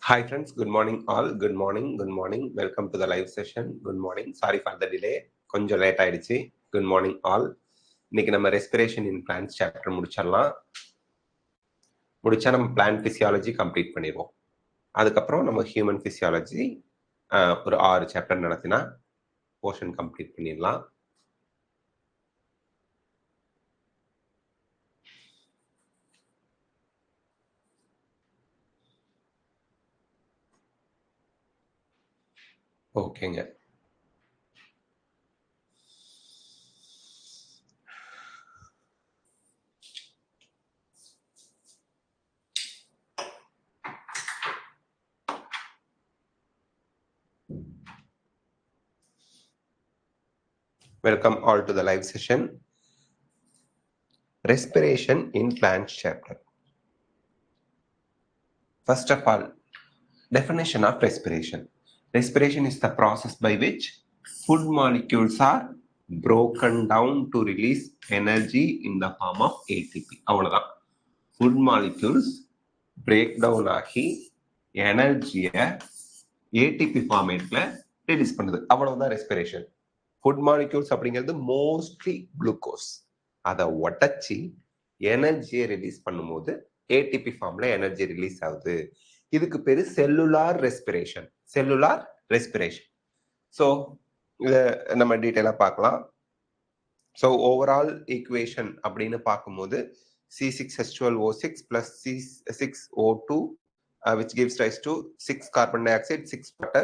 Hi friends, good morning all. Good morning. Welcome to the live session. Good morning. Sorry for the delay. கொஞ்சம் late ஆயிடுச்சு. Good morning all. இன்னைக்கு நம்ம respiration in plants chapter முடிச்சா நம்ம plant physiology complete பண்ணிடுவோம். அதுக்கப்புறம் நம்ம human physiology ஒரு 6 சாப்டர் நடத்தினா போர்ஷன் கம்ப்ளீட் பண்ணிடலாம். ஓகேங்க. Welcome all to the live session. Respiration in plants chapter. First of all, definition of respiration. Respiration is the process by which food molecules are broken down to release energy in the form of ATP. அவ்வளவுதான். Food molecules break down ஆகி எனர்ஜியை ATP ஃபார்மேட்ல release பண்ணுது. அவ்வளவுதான் respiration. Food molecules அப்படிங்கிறது mostly glucose. அதை உடச்சி எனர்ஜியை release பண்ணும்போது ஏடிபி ஃபார்ம்ல எனர்ஜி ரிலீஸ் ஆகுது. இதுக்கு பேரு செல்லுலார் ரெஸ்பிரேஷன். ஸோ இதை நம்ம டீட்டெயிலா பார்க்கலாம். ஸோ ஓவரால் ஈக்குவேஷன் அப்படின்னு பார்க்கும்போது C6H12O6 plus C6O2 which gives rise to 6 carbon dioxide, 6 water,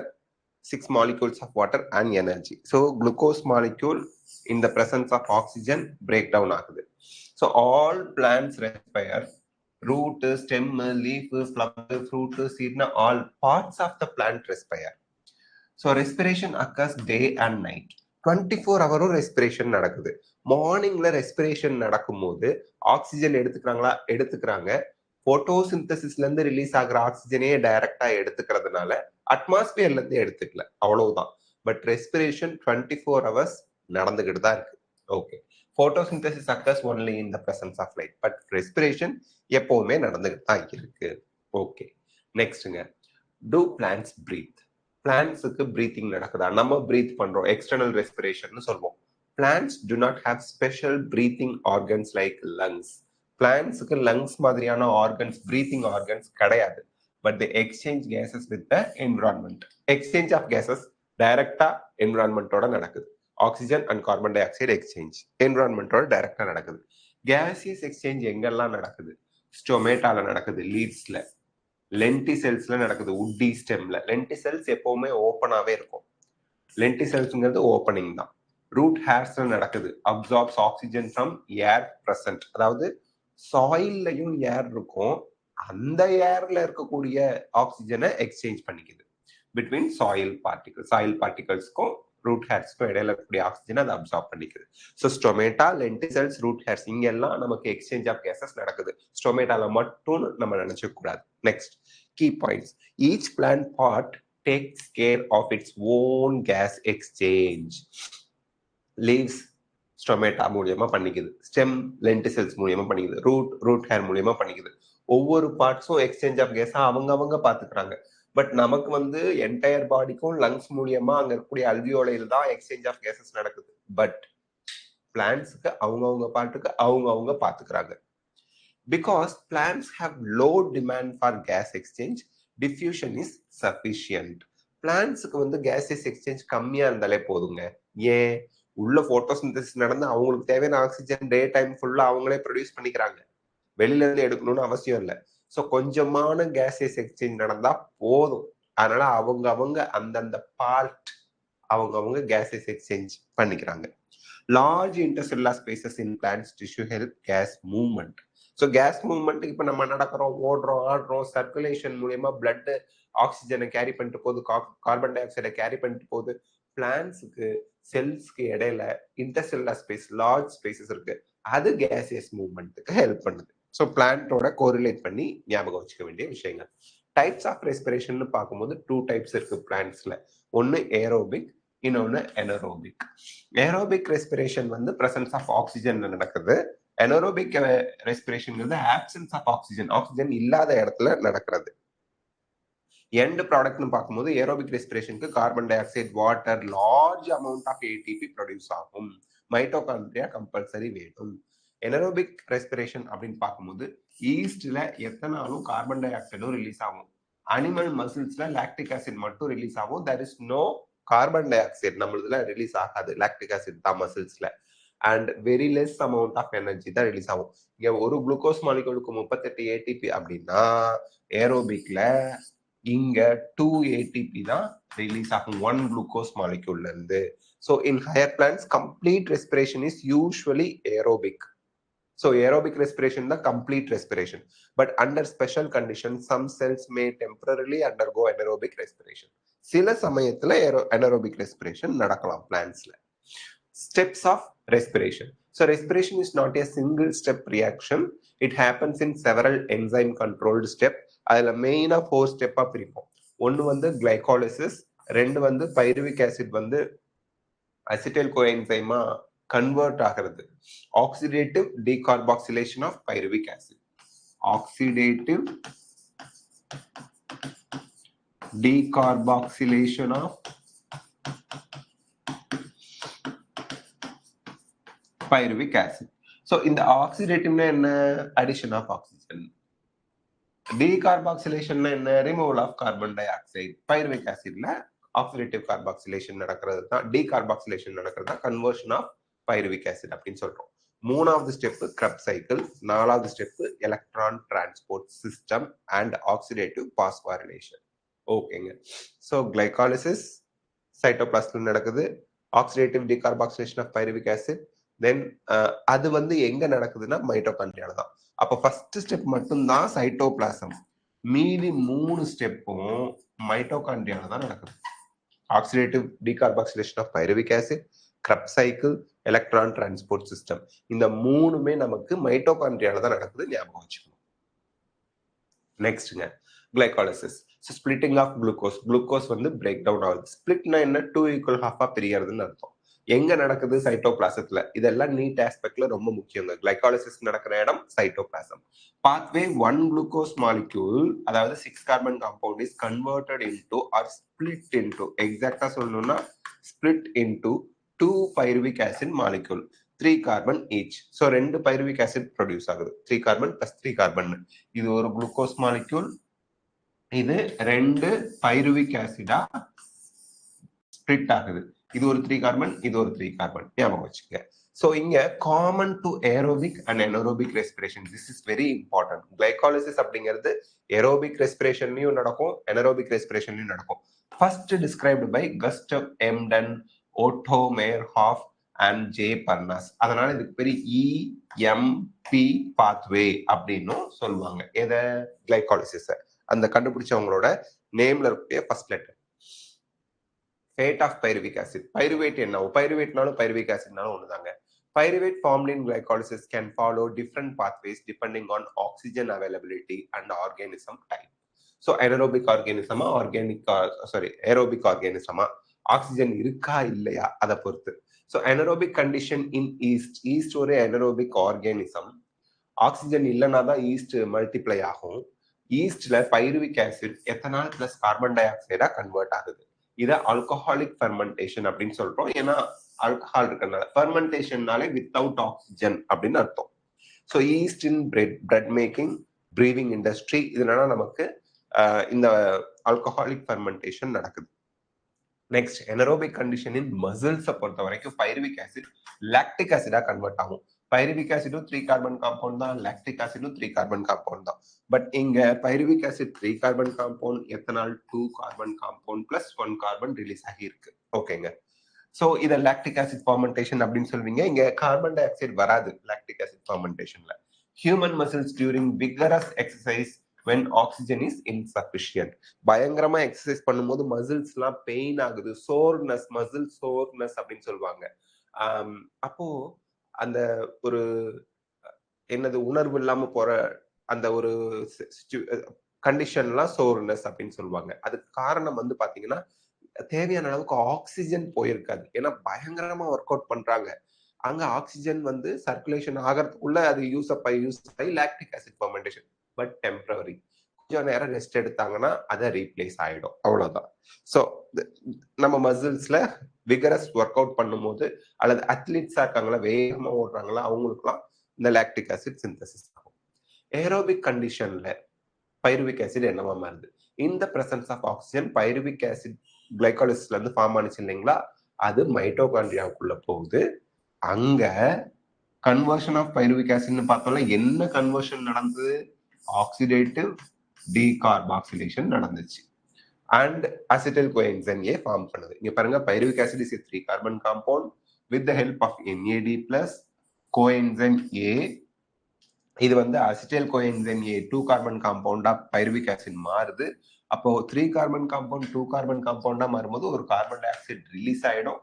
6 molecules of water and energy. So glucose molecule in the presence of oxygen break down ஆகுது. So all plants respire. Root, stem, leaf, flower, fruit, seed, all parts of the plant respire. So respiration occurs day and night. 24 ஹவரும் respiration நடக்குது. மார்னிங்ல respiration நடக்கும்போது oxygen எடுத்துக்கிறாங்க. போட்டோசிந்தசிஸ்ல இருந்து release ஆகிற ஆக்சிஜனையே டைரக்டா எடுத்துக்கிறதுனால அட்மாஸ்பியர்ல இருந்து எடுத்துக்கல, அவ்வளவுதான். பட் ரெஸ்பிரேஷன் 24 ஹவர்ஸ் நடந்துகிட்டு தான் இருக்கு. Okay, photosynthesis occurs only in the presence of light, but respiration எப்பவுமே நடந்துகிட்டு தான் இருக்கு. ஓகே, நெக்ஸ்ட்ங்க, டூ பிளான்ட்ஸ் பிரீத்? பிளான்ட்ஸுக்கு பிரீத்திங் நடக்குதா? நம்ம பிரீத் பண்றோம், எக்ஸ்டர்னல் ரெஸ்பிரேஷன் சொல்லுவோம். Plants do not have special breathing organs like lungs. பிளான்ட்ஸுக்கு லங்ஸ் மாதிரியான ஆர்கன்ஸ், பிரீத்திங் ஆர்கன்ஸ் கிடையாது. But the exchange gases with the environment. Exchange of gases டைரக்டா என்விரான்மெண்டோட நடக்குது. Oxygen and carbon dioxide exchange என்விரான்மெண்டோட டைரக்டா நடக்குது. கேசியஸ் எக்ஸ்சேஞ்ச் எங்கெல்லாம் நடக்குது? ஸ்டொமேட்டால நடக்குது, லீவ்ஸ்ல. லென்டிசெல்ஸ்ல நடக்குது, உட்டி ஸ்டெம்ல. லென்டிசெல்ஸ் எப்பவுமே ஓப்பனாவே இருக்கும். லென்டிசெல்ஸ்ங்கிறது ஓப்பனிங் தான். ரூட் ஹேர்ஸ்ல நடக்குது, absorbs oxygen from air present. அதாவது சாயில்லையும் ஏர் இருக்கும், அந்த ஏர்ல இருக்கக்கூடிய ஆக்சிஜனை எக்ஸ்சேஞ்ச் பண்ணிக்குது பிட்வீன் சாயில் பார்ட்டிகல்ஸ்க்கும் ரூட் ஹேர்ஸ்க்கும் இடையில இருக்கக்கூடிய ஆக்சிஜனை அதை அப்சார்ப் பண்ணிக்குது. So stomata, lenticels, root hairs இங்கெல்லாம் நமக்கு எக்ஸ்சேஞ்ச் ஆஃப் கேசஸ் நடக்குது. ஸ்டொமேட்டால மட்டும் நம்ம நினைச்சுக்க கூடாது. Next, key points. Each plant part takes care of its own gas exchange. Leaves stomata மூலியமா பண்ணிக்குது, ஸ்டெம் லென்டிசெல்ஸ் மூலியமா பண்ணிக்குது, ரூட் ஹேர் மூலியமா பண்ணிக்குது. ஒவ்வொரு பார்ட்ஸும் எக்ஸ்சேஞ்ச் ஆஃப் கேஸா அவங்க பாத்துக்கிறாங்க. பட் நமக்கு என்டையர் பாடிக்கும் லங்ஸ் மூலியமா அங்க இருக்கக்கூடிய அல்வியோலையில் தான் எக்ஸ்சேஞ்ச் ஆஃப் கேசஸ் நடக்குது. பட் பிளான்ட்ஸ்க்கு அவங்க பாட்டுக்கு அவங்க பாத்துக்கிறாங்க. Because plants have low demand for gas exchange, diffusion is sufficient. பிளான்ட்ஸுக்கு கேசஸ் எக்ஸ்சேஞ்ச் கம்மியா இருந்தாலே போதுங்க. ஏன்? உள்ள போட்டோசிந்தசிஸ் நடந்து அவங்களுக்கு தேவையான ஆக்சிஜன் டே டைம் ஃபுல்லா அவங்களே ப்ரொடியூஸ் பண்ணிக்கிறாங்க, வெளியில இருந்து எடுக்கணும்னு அவசியம் இல்லை. ஸோ கொஞ்சமான கேசஸ் எக்ஸ்சேஞ்ச் நடந்தா போதும். அதனால அவங்க அந்தந்த பார்ட் அவங்க கேசஸ் எக்ஸ்சேஞ்ச் பண்ணிக்கிறாங்க. Large intercellular spaces in plants tissue help gas movement. So gas movement, இப்ப நம்ம நடக்கிறோம், ஓடுறோம், ஆடுறோம், சர்க்குலேஷன் மூலியமா பிளட் ஆக்சிஜனை கேரி பண்ணிட்டு போகுது, கார்பன் டை ஆக்சைடை கேரி பண்ணிட்டு போகுது. பிளான்ட்ஸுக்கு செல்ஸ்க்கு இடையில இன்டர்செல்லுலார் ஸ்பேஸ், லார்ஜ் ஸ்பேசஸ் இருக்கு, அது கேசியஸ் மூவ்மெண்ட்டுக்கு ஹெல்ப் பண்ணுது. ஸோ பிளான்ட்டோட கோரிலேட் பண்ணி ஞாபகம் வச்சுக்க வேண்டிய விஷயங்கள். டைப்ஸ் ஆஃப் ரெஸ்பிரேஷன் பார்க்கும்போது 2 டைப்ஸ் இருக்கு பிளான்ட்ஸ்ல. ஒன்னு ஏரோபிக், இன்னொன்னு anaerobic. Aerobic respiration presence of ஆக்சிஜன்ல நடக்குது. Anaerobic respiration absence of oxygen, oxygen இல்லாத இடத்துல நடக்கிறது. எண்ட் ப்ராடக்ட்னு பார்க்கும்போது ஏரோபிக் ரெஸ்பிரேஷனுக்கு carbon dioxide, water, large amount of ATP produce ஆகும். மைட்டோகாண்ட்ரியா கம்பல்சரி வேணும். எனரோபிக் ரெஸ்பிரேஷன் அப்படின்னு பார்க்கும்போது ஈஸ்ட்ல எத்தனாலும் கார்பன் டை ஆக்சைடும் ரிலீஸ் ஆகும். அனிமல் மசில்ஸ்ல லாக்டிக் ஆசிட் மட்டும் ரிலீஸ் ஆகும். That is no carbon dioxide நம்மளதுல ரிலீஸ் ஆகாது. லாக்டிக் ஆசிட் தான் மசில்ஸ்ல. And very less amount of energy தான் ரிலீஸ் ஆகும். இங்க ஒரு குளுக்கோஸ் மாலிகூலுக்கு 38 ஏடிபி அப்படின்னா ஏரோபிக்ல இங்க 2 ஏடிபி தான் ரிலீஸ் ஆகும் 1 குளுக்கோஸ் மாலிகூல்ல இருந்து. So in higher plans complete respiration is usually aerobic. So aerobic respiration the complete respiration, but under special conditions some cells may temporarily undergo anaerobic respiration. சில சமயத்துல anaerobic respiration நடக்கலாம் பிளான்ட்ஸ்ல. Steps of respiration. So respiration is not a single step reaction. It happens in several enzyme controlled step. அதுல மெயினா 4 ஸ்டெப்பா பிரிப்போம். ஒன்னு வந்து glycolysis, ரெண்டு வந்து பைருவிக் ஆசிட் வந்து அசிட்டைல் கோஎன்சைமா கன்வெர்ட் ஆகிறது. Oxidative decarboxylation of pyruvic acid. Oxidative decarboxylation of pyruvic acid. So இந்த ஆக்சிடேட்டிவ்னா என்ன? Addition of oxygen. டீகார்பாக்சிலேஷன்னா என்ன? Removal of carbon dioxide. Pyruvic ஆசிட்ல ஆக்சிடேட்டிவ் கார்பாக்சிலேஷன் நடக்கிறது தான், டீகார்பாக்சிலேஷன் நடக்கிறது தான் கன்வர்ஷன் ஆஃப் பைருவிக் ஆசிட் அப்படின்னு சொல்றோம். மூணாவது ஸ்டெப் கிரப் சைக்கிள், நாலாவது step electron transport system and oxidative phosphorylation. ஓகேங்க. ஸோ கிளைகாலிசிஸ் சைட்டோபிளாஸ்மில் நடக்குது, oxidative decarboxylation of pyruvic acid, then அது வந்து எங்க நடக்குதுன்னா மைட்டோகாண்ட்ரியால தான். அப்ப ஃபர்ஸ்ட் ஸ்டெப் மட்டும்தான் சைட்டோபிளாசம், மீதி 3 ஸ்டெப்பும் மைட்டோகாண்ட்ரியால தான் நடக்குது. Oxidative decarboxylation of pyruvic acid, Krebs cycle, electron transport system, இந்த மூணுமே நமக்கு மைட்டோகாண்ட்ரியால தான் நடக்குது, ஞாபகம் வச்சுக்கணும். நெக்ஸ்ட்ங்க glycolysis. So splitting of glucose. Glucose வந்து பிரேக் டவுன் ஆகுது. ஸ்பிளிட்னா என்ன? 2 ஈக்குவல் ஹாஃபா பிரியறதுன்னு அர்த்தம். எங்க நடக்குது? சைட்டோபிளாசத்துல. இதெல்லாம் நீட் ஆஸ்பெக்ட்ல ரொம்ப முக்கியங்க. கிளைகாலிசிஸ் நடக்கிற இடம் சைட்டோபிளாசம். பாத்வே 1 குளுக்கோஸ் மாலிக்யூல், அதாவது 6 carbon compound is converted into or split into, எக்ஸாக்டா சொல்லணும்னா split into 2 pyruvic acid molecule, 3 carbon each. So 2 pyruvic acid produce ஆகுது. 3 கார்பன் பிளஸ் 3 கார்பன். இது ஒரு குளுக்கோஸ் மாலிக்யூல், இது 2 பைருவிக் ஆசிடா ஸ்பிளிட் ஆகுது. இது ஒரு 3 கார்பன், இது ஒரு 3 கார்பன், ஞாபகம் வச்சுக்க. சோ இங்க common to aerobic and anaerobic respiration, this is very important. Glycolysis அப்படிங்கிறது ஏரோபிக் ரெஸ்பிரேஷன்லயும் நடக்கும், அனரோபிக் ரெஸ்பிரேஷன்லயும் நடக்கும். First described by Gustav Embden, Otto Meyerhof and J Parnas. அதனால இதுக்கு பேரு EMP பாத்வே அப்படின்னு சொல்லுவாங்க. எதை? கிளைகாலிசிஸ். அந்த கண்டுபிடிச்சவங்களோட நேம்ல இருக்கக்கூடிய first letter. Fate of pyruvic acid. Pyruvate என்ன? பைருவேட்னாலும் pyruvic ஆசிட்னாலும் ஒண்ணுதாங்க. Pyruvate formed in glycolysis can follow different pathways depending on oxygen availability and organism type. So anaerobic organism, aerobic organism, oxygen இருக்கா இல்லையா அதை பொறுத்து. So anaerobic condition in yeast ஒரு anaerobic organism. ஆக்சிஜன் இல்லைன்னா தான் yeast multiply ஆகும். ஈஸ்ட்ல pyruvic acid ethanol plus carbon டை ஆக்சைடா கன்வெர்ட் ஆகுது. இதை ஆல்கஹாலிக் ஃபெர்மெண்டேஷன் அப்படின்னு சொல்றோம். ஏன்னா ஆல்கஹால் இருக்கிறதுனால. ஃபெர்மெண்டேஷன்னாலே வித்தவுட் ஆக்சிஜன் அப்படின்னு அர்த்தம். ஸோ ஈஸ்ட் இன் பிரெட் மேக்கிங், பிரீவிங் இண்டஸ்ட்ரி, இதனால நமக்கு இந்த ஆல்கஹாலிக் ஃபெர்மெண்டேஷன் நடக்குது. நெக்ஸ்ட் எனரோபிக் கண்டிஷன் இன் மசில்ஸை பொறுத்த வரைக்கும் பைருவிக் ஆசிட் லாக்டிக் ஆசிடா கன்வெர்ட் ஆகும். பைருவிக் ஆசிடும் 3 கார்பன் காம்பவுண்ட் தான், லாக்டிக் ஆசிடும் 3 கார்பன் காம்பவுண்ட் தான். பட் இங்க pyruvic acid 3 carbon compound, ethanol 2 carbon compound plus 1 carbon release ஆகி இருக்கு. ஓகேங்க. சோ இத லாக்டிக் ஆசிட் ஃபெர்மெண்டேஷன் அப்படின்னு சொல்வீங்க. இங்க கார்பன் டை ஆக்சைடு வராது லாக்டிக் ஆசிட் ஃபெர்மெண்டேஷன்ல. Human muscles during vigorous exercise when oxygen is insufficient. பயங்கரமா எக்ஸசைஸ் பண்ணும்போது மசில்ஸ் எல்லாம் பெயின் ஆகுது, சோர்னஸ், மசில் சோர்னஸ் அப்படின்னு சொல்லுவாங்க. அப்போ அந்த ஒரு என்னது உணர்வு இல்லாம போற அந்த ஒரு கண்டிஷன்லாம் சோர்னஸ் அப்படின்னு சொல்லுவாங்க. அதுக்கு காரணம் வந்து பாத்தீங்கன்னா தேவையான அளவுக்கு ஆக்சிஜன் போயிருக்காது. ஏன்னா பயங்கரமா ஒர்க் அவுட் பண்றாங்க. அங்க ஆக்சிஜன் வந்து சர்க்குலேஷன் ஆகிறதுக்குள்ள அது யூஸ் ஆகி lactic acid fermentation. But temporary. கொஞ்சம் நேரம் ரெஸ்ட் எடுத்தாங்கன்னா அதை ரீப்ளேஸ் ஆயிடும். அவ்வளவுதான். ஸோ நம்ம மசில்ஸ்ல விகரஸ் ஒர்க் அவுட் பண்ணும்போது அல்லது அத்லீட்ஸா இருக்காங்களா, வேகமா ஓடுறாங்களா, அவங்களுக்குலாம் இந்த லாக்டிக் ஆசிட் சிந்தசிஸ் ஆகும். ஏரோபிக் கண்டிஷன்ல பைருவிக் ஆசிட் என்னவா மாறுது? இந்த presence of oxygen pyruvic acid கிளைகாலிசிஸ்ல இருந்து ஃபார்ம் ஆனிச்சு இல்லைங்களா, அது மைட்டோகாண்ட்ரியாவுக்குள்ள போகுது. அங்க கன்வர்ஷன் ஆஃப் பைருவிக் ஆசிட்னு பார்த்தோம்னா என்ன கன்வர்ஷன் நடந்தது? ஆக்சிடேட்டிவ் டீகார்பாக்சிலேஷன் நடந்துச்சு. And acetyl coenzyme A form பண்ணுது. இங்க பாருங்க, pyruvic acid is a 3 carbon compound with the help of NAD plus coenzyme A. இது வந்து அசிடைல் கோஎன்சைம் ஏ 2 கார்பன் காம்பவுண்டா பைருவிக் ஆசிட் மாறுது. அப்போ 3 கார்பன் காம்பவுண்ட் 2 கார்பன் காம்பவுண்டா மாறும்போது ஒரு கார்பன் டை ஆக்சைடு ரிலீஸ் ஆயிடும்.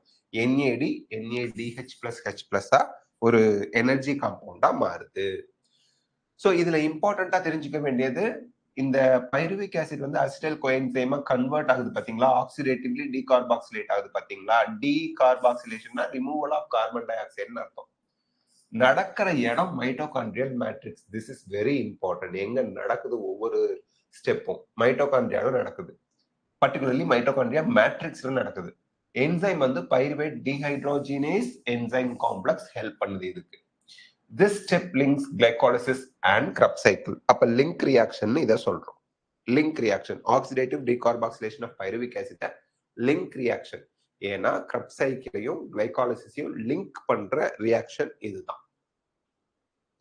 NAD NADH plus H plus ஒரு energy காம்பவுண்டா மாறுது. So இதுல இம்பார்ட்டண்டா தெரிஞ்சுக்க வேண்டியது, இந்த பைருவிக் ஆசிட் வந்து அசிடைல் கோஎன்சைமா கன்வெர்ட் ஆகுது பாத்தீங்களா, ஆக்சிடேட்டிவ்லி டீகார்பாக்சிலேட் ஆகுது பாத்தீங்களா. டீகார்பாக்சிலேஷன்னா ரிமூவல் ஆஃப் கார்பன் டை ஆக்சைடுன்னு அர்த்தம். நடக்கிற இடம் mitochondrial matrix. This is very important. எங்க நடக்குது ஒவ்வொரு ஸ்டெப்பும் மைட்டோகாண்ட்ரியால நடக்குது. பர்டிகுலர்லி மைட்டோகாண்ட்ரியா மேட்ரிக்ஸ்ல நடக்குது. என்சைம் வந்து pyruvate dehydrogenase enzyme complex help பண்ணுது இதுக்கு. This step links glycolysis and Krebs cycle. அப்ப லிங்க் ரியாக்ஷன் இதை சொல்றோம். Link reaction, oxidative decarboxylation of pyruvic acid link reaction. ஏன்னா Krebs சைக்கிளையும் கிளைகாலிசிஸையும் லிங்க் பண்ற ரியாக்ஷன் இதுதான்.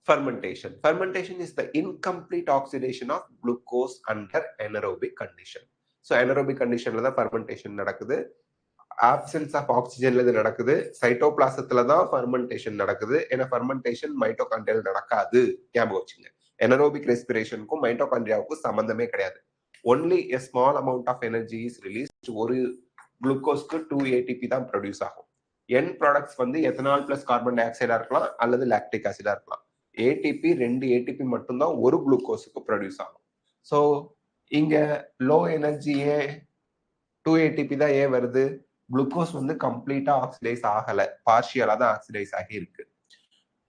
Fermentation. Fermentation is the incomplete oxidation of glucose under anaerobic condition. So anaerobic conditionல தான் fermentation நடக்குது. ஆப்சன்ஸ் ஆஃப் ஆக்சிஜன்ல இது நடக்குது. சைட்டோபிளாசத்துல தான் ஃபர்மெண்டேஷன் நடக்குது. ஏன்னா ஃபர்மெண்டேஷன் மைட்டோகாண்ட்ரியால நடக்காது. ஞாபகம் வச்சுங்க. எனரோபிக் ரெஸ்பிரேஷனுக்கும் மைட்டோகாண்ட்ரியாவுக்கும் சம்பந்தமே கிடையாது. Only a small amount of energy is released. ஒரு குளுக்கோஸ்க்கு 2 ATP தான் ப்ரொடியூஸ் ஆகும். என் ப்ராடக்ட்ஸ் வந்து எத்தனால் பிளஸ் கார்பன் டை ஆக்சைடா இருக்கலாம் அல்லது லாக்டிக் ஆசிடா இருக்கலாம். ஏடிபி 2 ATP மட்டும்தான் ஒரு குளுக்கோஸுக்கு ப்ரொடியூஸ் ஆகும். ஸோ இங்க லோ எனர்ஜியே 2 ATP தான் ஏன் வருது? குளுக்கோஸ் வந்து கம்ப்ளீட்டா ஆக்சிடைஸ் ஆகல, பார்ஷியலா தான் ஆக்சிடைஸ் ஆகி இருக்கு.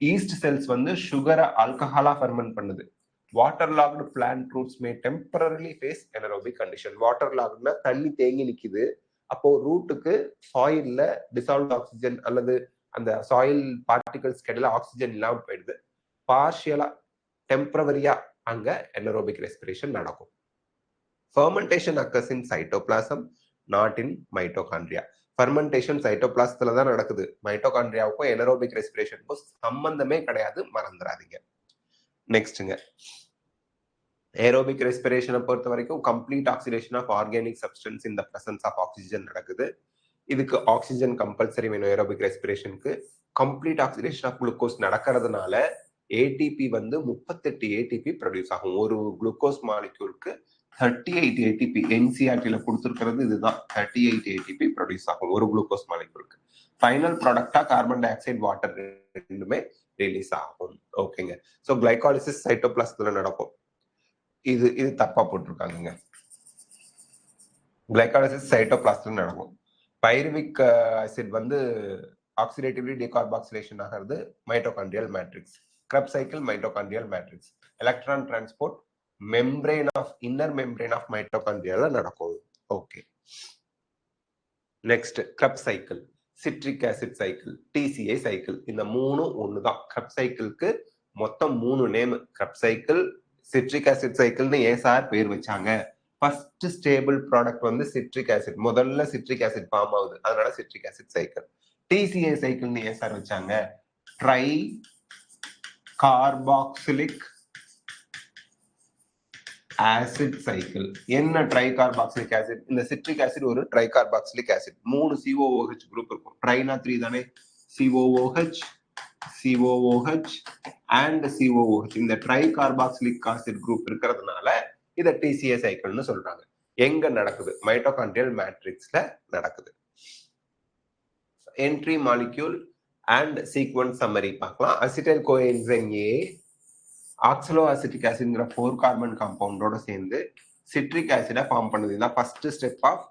ஈஸ்ட் செல்ஸ் வந்து சுகரை ஆல்கஹாலா ஃபெர்மென்ட் பண்ணுது. Water logged plant roots may temporarily face anaerobic condition. Water லாக்டுனா தண்ணி தேங்கி நிக்குது. அப்போ ரூட்டுக்கு சாயில்ல டிசால்வ்ட் ஆக்சிஜன் அல்லது அந்த சாயில் பார்ட்டிகல்ஸ் இடையில ஆக்சிஜன் இல்லாம போயிடுது. பார்ஷியலா டெம்பரவரியா அங்க எனரோபிக் ரெஸ்பிரேஷன் நடக்கும். Fermentation occurs in cytoplasm, not in mitochondria. Fermentation சைட்டோபிளாசத்துல தான் நடக்குது. மைட்டோகாண்ட்ரியாவுக்கும் எனரோபிக் ரெஸ்பிரேஷனுக்கும் சம்பந்தமே கிடையாது, மறந்துடாதீங்க. நெக்ஸ்ட்ங்க, ஏரோபிக் ரெஸ்பிரேஷனை பொறுத்த வரைக்கும் complete oxidation of organic substance in the presence of oxygen நடக்குது. இதுக்கு ஆக்சிஜன் கம்பல்சரி வேணும். ஏரோபிக் ரெஸ்பிரேஷனுக்கு கம்ப்ளீட் ஆக்சிடேஷன் ஆஃப் குளுக்கோஸ் நடக்கிறதுனால ஏடிபி வந்து 38 ஏடிபி ப்ரொடியூஸ் ஆகும். ஒரு குளுக்கோஸ் மாலிக்யூலுக்கு 38 ஏடிபி என்சிஆர்டில கொடுத்துருக்கிறது இதுதான். 38 ஏடிபி ப்ரொடியூஸ் ஆகும் ஒரு குளுக்கோஸ் மாலிக்யூலுக்கு. ஃபைனல் ப்ராடக்டா கார்பன் டை ஆக்சைடு, வாட்டர் ரெண்டுமே ரிலீஸ் ஆகும். ஓகேங்க. ஸோ கிளைகாலிசிஸ் சைட்டோபிளாசத்துல நடக்கும். இது தப்பா போட்டிருக்காங்க. கிளைகாலிசிஸ் சைட்டோபிளாசத்துல நடக்கும். பைருவிக் ஆசிட் வந்து ஆக்சிடேட்டிவ்லி டீகார்பாக்சிலேஷன் ஆகிறது mitochondrial matrix. Krebs cycle mitochondrial matrix. Electron transport membrane of inner membrane of mitochondria நடக்கும். Okay. Next Krebs cycle, citric acid cycle, TCA cycle. இந்த மூணு ஒண்ணுதான். Krebs cycleக்கு மொத்தம் 3 name. Krebs cycle, citric acid cycleன்னு ஏன் sir பேர் வச்சாங்க? First stable product வந்து citric acid. முதல்ல சிட்ரிக் ஆசிட் ஃபார்ம் ஆகுது, அதனால சிட்ரிக் ஆசிட் சைக்கிள். TCA சைக்கிள்னு ஏன் சார் வச்சாங்க? Try carboxylic acid cycle. என்ன ட்ரை கார்பாக்சிலிக் ஆசிட்? இந்த சிட்ரிக் ஆசிட் ஒரு try carboxylic acid. 3 COOH group இருக்கும். ட்ரைனா 3 தானே? COOH, COOH and COOH. இந்த ட்ரை கார்பாக்சிலிக் ஆசிட் குரூப் இருக்கிறதுனால இத TCA சைக்கிள்னு சொல்றாங்க. எங்க நடக்குது? மைட்டோகாண்ட்ரியல் மேட்ரிக்ஸ்ல நடக்குது. Entry molecule and sequence summary பார்க்கலாம். அசிடைல் கோஎன்சைம் ஏ ஆக்சலோஅசிட்டிக் ஆசிட்ங்கிற 4 கார்பன் காம்பவுண்டோட சேர்ந்து சிட்ரிக் ஆசிடா ஃபார்ம் பண்ணுது. இதுதான் ஃபர்ஸ்ட் ஸ்டெப் ஆஃப்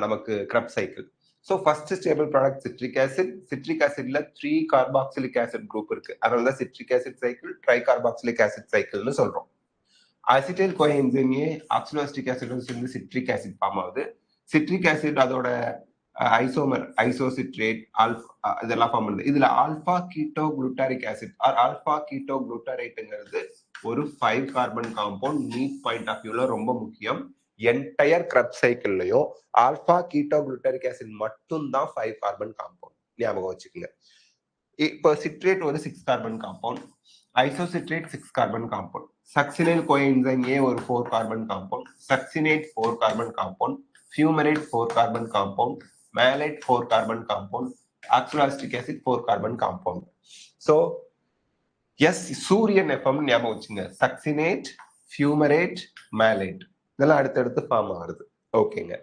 நமக்கு Krebs cycle. So first stable product citric acid. Citric ஆசிட்ல 3 கார்பாக்சிலிக் ஆசிட் குரூப் இருக்கு. அதனால தான் citric acid cycle tricarboxylic acid சைக்கிள்னு சொல்றோம். Acetyl coenzyme A oxaloacetic acid சேர்ந்து சிட்ரிக் ஆசிட் ஃபார்ம் ஆகுது. சிட்ரிக் ஆசிட் அதோட ஐசோமர் ஐசோசிட்ரேட் ஆல்ஃபா இதெல்லாம் ஃபார்ம் பண்ணுது. இதுல alpha keto glutaric acid or alpha keto குளுட்டாரேட்டுங்கிறது ஒரு 5 carbon compound. NEET point of வியூல ரொம்ப முக்கியம். என்டையர் கிரப் சைக்கிள்லயும் ஆல்பா கீட்டோ குளுட்டாரிக் ஆசிட் மட்டும் தான் 5 கார்பன் காம்பவுண்ட். ஞாபகம் வச்சுக்கோங்க. இப்போ சிட்ரேட் ஒரு 6 carbon compound, isocitrate 6 carbon compound, succinyl coenzyme A ஒரு 4 carbon compound, succinate 4 carbon compound, fumarate 4 carbon compound, malate 4 carbon compound, oxaloacetic acid 4 carbon compound. So, yes, சூரியன் FM ஞாபகம் வச்சுங்க. சக்சினேட், fumarate, malate இதெல்லாம் அடுத்தடுத்து ஃபார்ம் ஆகுது. ஓகேங்க.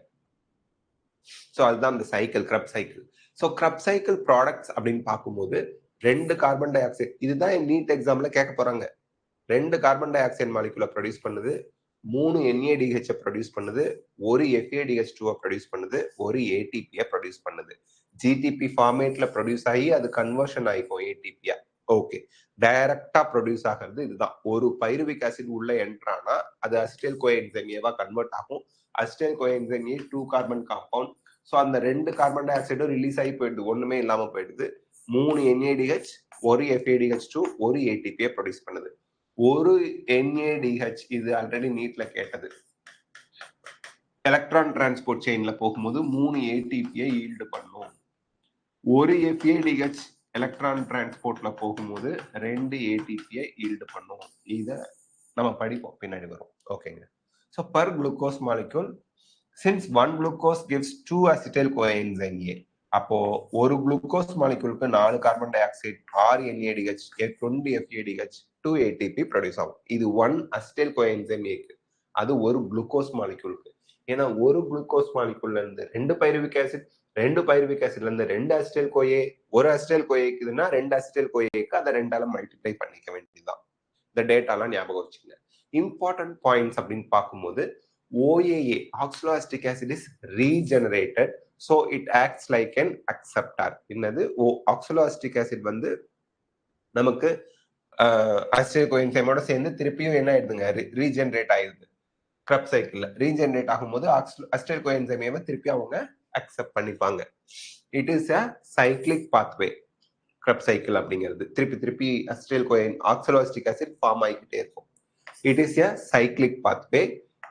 So அதுதான் இந்த cycle, கிரப் cycle. So கிரப் cycle products அப்படின்னு பார்க்கும்போது 2 கார்பன் டை ஆக்சைடு, இதுதான் நீட் எக்ஸாம்ல கேட்க போறாங்க. 2 கார்பன் டை ஆக்சைடு மாலிகுலை ப்ரொடியூஸ் பண்ணுது, 3 NADH ப்ரொடியூஸ் பண்ணுது, ஒரு FADH2 ப்ரொடியூஸ் பண்ணுது, ஒரு ATP ப்ரொடியூஸ் பண்ணுது. GTP ஃபார்மேட்ல ப்ரொடியூஸ் ஆகி அது கன்வர்ஷன் ஆகிக்கும் ATP. ஓகே, டைரக்டா ப்ரொடியூஸ் ஆகிறது இதுதான். ஒரு பைருவிக் ஆசிட் உள்ள என்ட்ரானா அது அசிட்டைல் கோஎன்சைம் ஏவா கன்வெர்ட் ஆகும். அசிட்டைல் கோஎன்சைம் ஏ 2 கார்பன் காம்பவுண்ட். ஸோ அந்த 2 கார்பன் டை ஆக்சைடும் ரிலீஸ் ஆகி போயிடுது, ஒண்ணுமே இல்லாம போயிடுது. 3 NADH, ஒரு FADH2, ஒரு ATP ப்ரொடியூஸ் பண்ணுது. ஒரு NADH இது ஆல்ரெடி நீட்ல கேட்டது. எலக்ட்ரான் டிரான்ஸ்போர்ட் செயின்ல போகும்போது 3 ATP ஈல்டு பண்ணும். ஒரு FADH எலக்ட்ரான் டிரான்ஸ்போர்ட்ல போகும்போது 2 ATP ஈல்டு பண்ணும். இத நம்ம படிப்போம், பின்னாடி வரும். ஓகேங்க. So per glucose molecule, since 1 glucose gives 2 acetyl coenzyme A, அப்போ ஒரு குளுக்கோஸ் மாலிக்யூலுக்கு 4 carbon dioxide, 6 NADH, 20 FADH, 2 ATP produce ஆகும். இது 1 அசிட்டைல் கோஎன்சைம் ஏக்கு, அது ஒரு குளுக்கோஸ் மாலிக்யூலுக்கு. ஏன்னா ஒரு குளுக்கோஸ் மாலிக்யூல்ல இருந்து 2 பைருவிக் ஆசிட், 2 பைருவிக் ஆசிட்ல இருந்து 2 அசிட்டைல் கோஏ, ஒரு அசிட்டைல் கோஏக்குதுன்னா 2 அசிட்டைல் கோஏக்கு அதை 2ஆல மல்டிப்ளை பண்ணிக்க வேண்டியதுதான். இந்த டேட்டாலாம் ஞாபகம் வச்சுங்க. இம்பார்ட்டன்ட் பாயிண்ட்ஸ் அப்படின்னு பார்க்கும்போது OAA, oxaloacetic acid, is regenerated, so it acts like an acceptor. என்னது oxaloacetic acid வந்து நமக்கு அசிட்டைல் கோஎன்சைமோட சேர்ந்து திருப்பியும் என்ன ஆயிடுதுங்க, ரீஜெனரேட் ஆயிடுது. கிரப் சைக்கிள்ல ரீஜெனரேட் ஆகும்போது அசிட்டைல் கோஎன்சைமை திருப்பி அவங்க அக்செப்ட் பண்ணிப்பாங்க. It is a cyclic pathway. கிரப் cycle அப்படிங்கிறது திருப்பி திருப்பி அசிட்டைல் oxaloacetic acid ஃபார்ம் ஆகிக்கிட்டே இருக்கும். It is a cyclic pathway.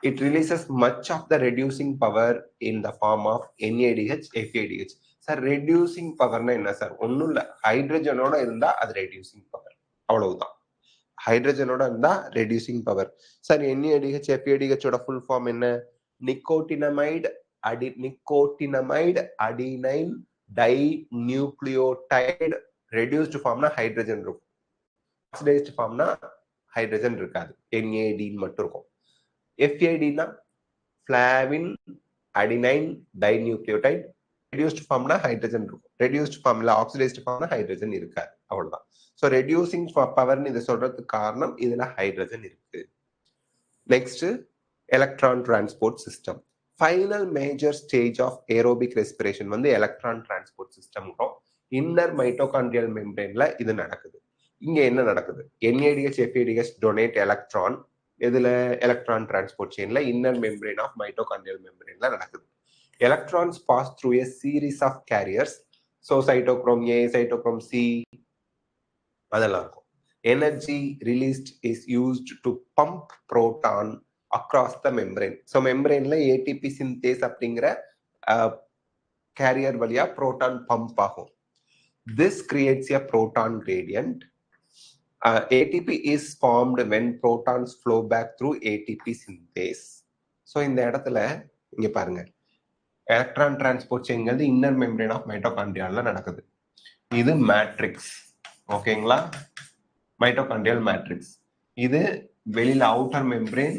It releases much of the reducing power in the form of NADH, FADH. Sir reducing பவர்னா என்ன sir? ஒன்றும் இல்லை, ஹைட்ரஜனோட இருந்தா அது ரெடியூசிங் பவர், அவ்வளவுதான். ஹைட்ரஜனோட இருந்தா reducing power. Sir NADH, FADH full form என்ன? Nicotinamide adenine dinucleotide. Reduced ஃபார்ம்னா ஹைட்ரஜன் இருக்கும், ஆக்சிடைஸ்டு ஃபார்ம்னா ஹைட்ரஜன் இருக்காது, NAD மட்டும் இருக்கும். FADனா ஃபிளாவின் அடினைன் டைநியூக்ளியோடைடு. ரெடியூஸ்டு ஃபார்ம்னா ஹைட்ரஜன் இருக்கும், ரெடியூஸ்டு ஃபார்ம்ல ஆக்சிடைஸ்டு ஃபார்ம்னா ஹைட்ரஜன் இருக்காது, அவ்வளவுதான். ஸோ ரெடியூசிங் பவர்னு இதை சொல்றதுக்கு காரணம் இதுல ஹைட்ரஜன் இருக்கு. Next, electron transport system. Final major stage of aerobic respiration வந்து electron transport system. Inner mitochondrial மெம்பரேன்ல இது நடக்குது. இங்க என்ன நடக்குது? NADH, FADH donate electron. இதுல எலக்ட்ரான் டிரான்ஸ்போர்ட் செயின்ல இன்னர் மெம்பரேன் ஆஃப் மைட்டோகாண்ட்ரியல் மெம்பரேன்ல நடக்குது. Electrons pass through a series of carriers. So cytochrome A, cytochrome C அதெல்லாம் இருக்கும். Energy released is used to pump proton across the membrane. So membraneல ATP synthase அப்படிங்கிற carrier வழியா proton pump ஆகும். This creates a proton gradient. ATP is formed when protons flow back through ATP synthase. So இந்த இடத்துல இங்க பாருங்க, electron transport செயின்ங்கிறது inner membrane of மைட்டோகாண்ட்ரியால நடக்குது. இது மேட்ரிக்ஸ், ஓகேங்களா? Mitochondrial matrix. இது வெளியில அவுட்டர் மெம்பரேன்,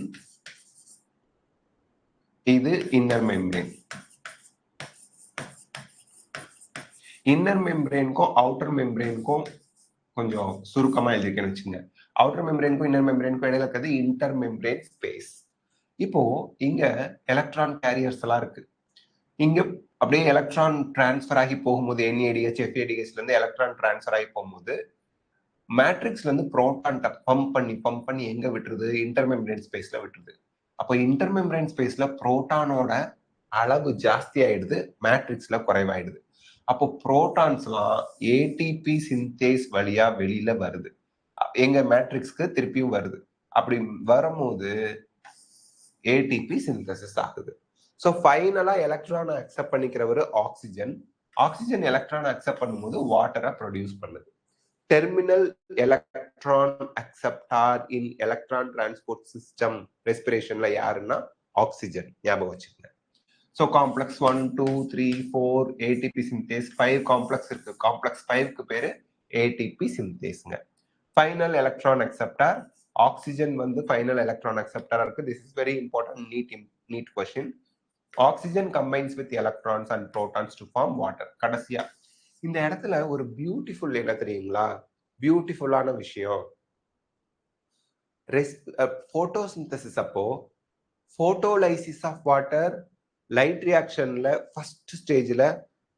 இது இன்னர் மெம்பரேன். இன்னர் மெம்பரேனுக்கும் அவுட்டர் மெம்பரேனுக்கும் கொஞ்சம் சுருக்கமா எழுதிக்கன்னு வச்சுங்க. அவுட்டர் மெம்பரேனுக்கும் இன்னர் மெம்பரேனுக்கும் இடையில இருக்கிறது இன்டர் மெம்பரேன் ஸ்பேஸ். இப்போ இங்க எலக்ட்ரான் கேரியர்ஸ் எல்லாம் இருக்கு. இங்க அப்படியே எலக்ட்ரான் டிரான்ஸ்பர் ஆகி போகும்போது NADH, FADHல இருந்து எலக்ட்ரான் டிரான்ஸ்பர் ஆகி போகும்போது மேட்ரிக்ஸ்ல இருந்து புரோட்டான் பம்ப் பண்ணி எங்க விட்டுருது? இன்டர்மெம்பரேன் ஸ்பேஸ்ல விட்டுருது. அப்போ இன்டர்மெம்பரேன் ஸ்பேஸ்ல புரோட்டானோட அளவு ஜாஸ்தி ஆயிடுது, மேட்ரிக்ஸ்ல குறைவாயிடுது. அப்போ புரோட்டான்ஸ்லாம் ஏடிபி சிந்தேஸ் வழியா வெளியில வருது, எங்க மேட்ரிக்ஸ்க்கு திருப்பியும் வருது. அப்படி வரும்போது ஏடிபி சிந்தசிஸ் ஆகுது. ஸோ ஃபைனலா எலக்ட்ரானை அக்செப்ட் பண்ணிக்கிறவர் ஆக்சிஜன். ஆக்சிஜன் எலக்ட்ரானை அக்செப்ட் பண்ணும்போது வாட்டரை ப்ரொடியூஸ் பண்ணுது. terminal electron acceptor in electron transport system ரெஸ்பிரேஷன்ல யாருன்னா ஆக்சிஜன். ஞாபகம் வச்சுக்கோங்க. So complex 1 2 3 4 ATP synthase 5 complex இருக்கு. காம்ப்ளெக்ஸ் 5க்கு பேரு ஏடிபி சிந்தேஸ்ங்க. ஃபைனல் எலக்ட்ரான் அக்செப்டார் ஆக்சிஜன் வந்து ஃபைனல் எலக்ட்ரான் அக்செப்டாரா இருக்கு. This is very important NEET question. Oxygen combines with electrons and protons to form water. கடைசியா இந்த இடத்துல ஒரு பியூட்டிஃபுல் என்ன தெரியுங்களா? பியூட்டிஃபுல்லான விஷயம், போட்டோசிந்தசிஸ் அப்போ போட்டோலைசிஸ் ஆஃப் வாட்டர் லைட் ரியாக்ஷன்ல ஃபர்ஸ்ட் ஸ்டேஜ்ல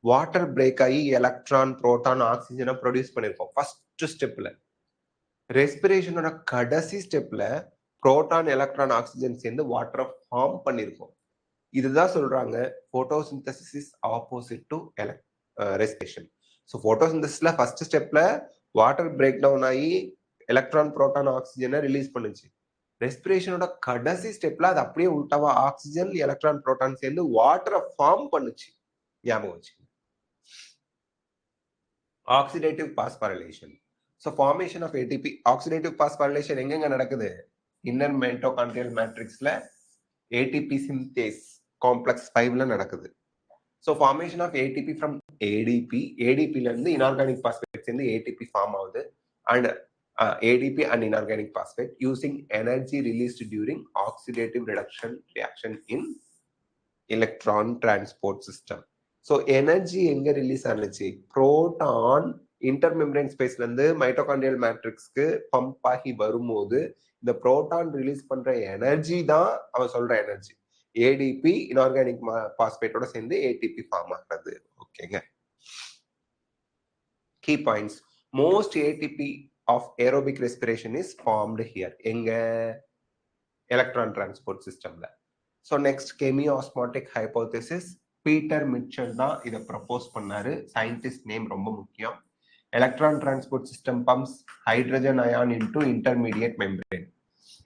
வாட்டர் பிரேக் ஆகி எலக்ட்ரான் புரோட்டான் ஆக்சிஜனை ப்ரொடியூஸ் பண்ணிருக்கோம் ஃபர்ஸ்ட் ஸ்டெப்ல. ரெஸ்பிரேஷனோட கடைசி ஸ்டெப்ல புரோட்டான் எலக்ட்ரான் ஆக்சிஜன் சேர்ந்து வாட்டரை ஃபார்ம் பண்ணிருக்கோம். இதுதான் சொல்றாங்க photosynthesis is opposite to respiration. So போட்டோசிந்தசிஸ்ல ஃபர்ஸ்ட் ஸ்டெப்ல வாட்டர் பிரேக் டவுன் ஆகி எலக்ட்ரான் புரோட்டான் ஆக்சிஜனை ரிலீஸ் பண்ணுச்சு. ரெஸ்பிரேஷனோட கடைசி ஸ்டெப்ல அது அப்படியே உள்டாவா ஆக்சிஜன் எலக்ட்ரான் புரோட்டான் சேர்ந்து வாட்டரை ஃபார்ம் பண்ணுச்சு. ஞாபகம் வச்சு. Oxidative phosphorylation. So formation of ATP. Oxidative phosphorylation எங்கெங்க நடக்குது? இன்னர் மைட்டோகாண்ட்ரியல் மேட்ரிக்ஸ்ல ஏடிபி சிந்தேஸ் காம்ப்ளெக்ஸ் 5ல நடக்குது. So formation of ATP from ATP. ஏடிபில இருந்து இன்ஆர்கானிக் பாஸ்பேட் சேர்ந்து ஏடிபி ஃபார்ம் ஆகுது. And ATP and inorganic phosphate using energy released during oxidative reduction reaction in electron transport system. So energy எங்க release ஆனிச்சு? Proton intermembrane ஸ்பேஸ்ல இருந்து mitochondrial மேட்ரிக்ஸ்க்கு pump ஆகி வரும்போது இந்த புரோட்டான் ரிலீஸ் பண்ற எனர்ஜி தான் அவன் சொல்ற எனர்ஜி. ஏடிபி இன்ஆர்கானிக் பாஸ்பேட்டோட சேர்ந்து ஏடிபி ஃபார்ம் ஆகிறது. ஓகேங்க. Key points. Most ATP of aerobic respiration is formed here. எங்க? எலக்ட்ரான் டிரான்ஸ்போர்ட் சிஸ்டம்ல. So next chemiosmotic hypothesis. Peter Mitchell தான் இதை ப்ரப்போஸ் பண்ணாரு. சயின்டிஸ்ட் நேம் ரொம்ப முக்கியம். Electron transport system pumps hydrogen ion into intermediate membrane.